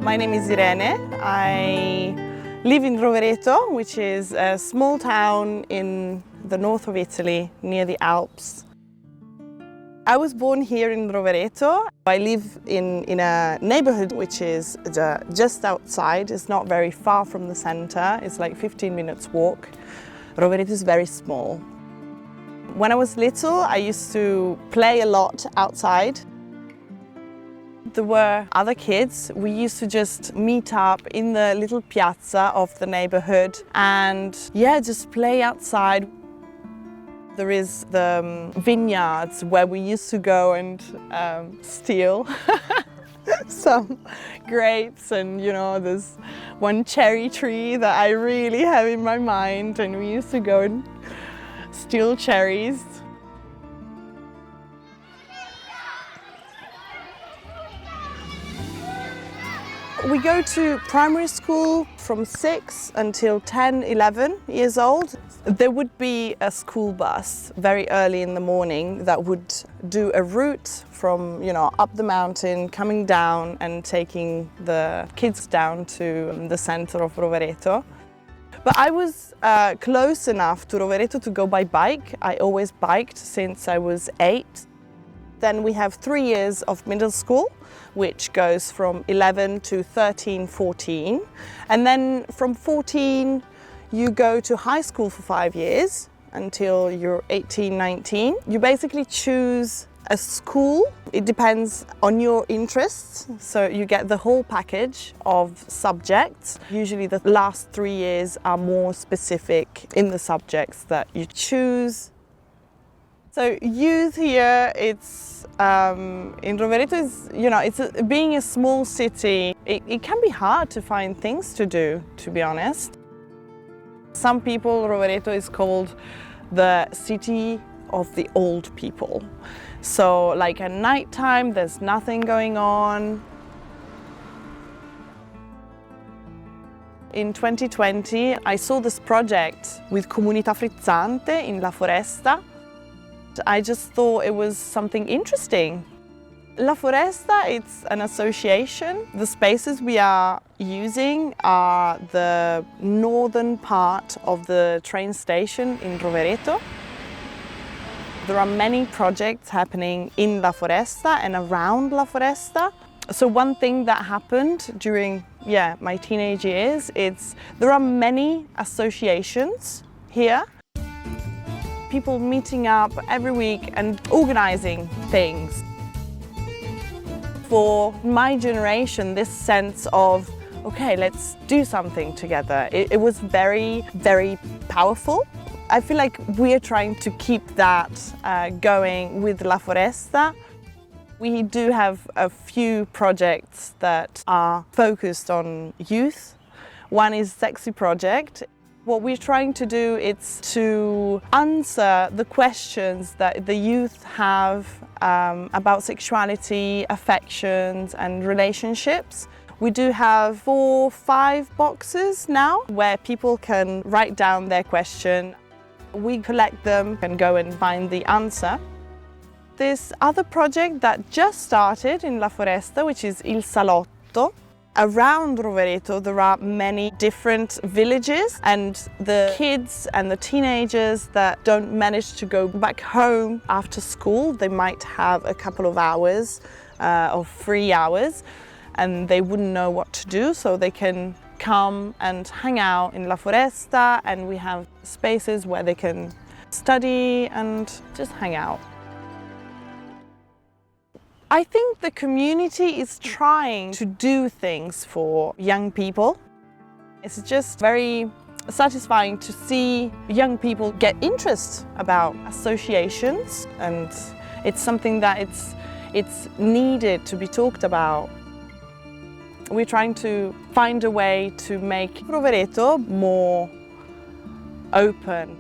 My name is Irene. I live in Rovereto, which is a small town in the north of Italy, near the Alps. I was born here in Rovereto. I live in a neighborhood which is just outside. It's not very far from the center. It's like 15 minutes walk. Rovereto is very small. When I was little, I used to play a lot outside. There were other kids. We used to just meet up in the little piazza of the neighborhood and just play outside. There is the vineyards where we used to go and steal some grapes, and there's one cherry tree that I really have in my mind, and we used to go and steal cherries. We go to primary school from 6 until 10, 11 years old. There would be a school bus very early in the morning that would do a route from, up the mountain, coming down and taking the kids down to the center of Rovereto. But I was close enough to Rovereto to go by bike. I always biked since I was 8. Then we have 3 years of middle school, which goes from 11 to 13, 14. And then from 14, you go to high school for 5 years until you're 18, 19. You basically choose a school. It depends on your interests. So you get the whole package of subjects. Usually the last 3 years are more specific in the subjects that you choose. So youth here, it's in Rovereto is, being a small city, it can be hard to find things to do, to be honest. Some people, Rovereto is called the city of the old people. So like at night time, there's nothing going on. In 2020, I saw this project with Comunità Frizzante in La Foresta. I just thought it was something interesting. La Foresta, it's an association. The spaces we are using are the northern part of the train station in Rovereto. There are many projects happening in La Foresta and around La Foresta. So one thing that happened during my teenage years, there are many associations here. People meeting up every week and organizing things. For my generation, this sense of, okay, let's do something together, it was very, very powerful. I feel like we're trying to keep that going with La Foresta. We do have a few projects that are focused on youth. One is Sexy Project. What we're trying to do is to answer the questions that the youth have about sexuality, affections and relationships. We do have 4, 5 boxes now where people can write down their question. We collect them and go and find the answer. This other project that just started in La Foresta, which is Il Salotto. Around Rovereto there are many different villages, and the kids and the teenagers that don't manage to go back home after school, they might have a couple of hours or 3 hours and they wouldn't know what to do, so they can come and hang out in La Foresta, and we have spaces where they can study and just hang out. I think the community is trying to do things for young people. It's just very satisfying to see young people get interest about associations, and it's something that it's needed to be talked about. We're trying to find a way to make Rovereto more open,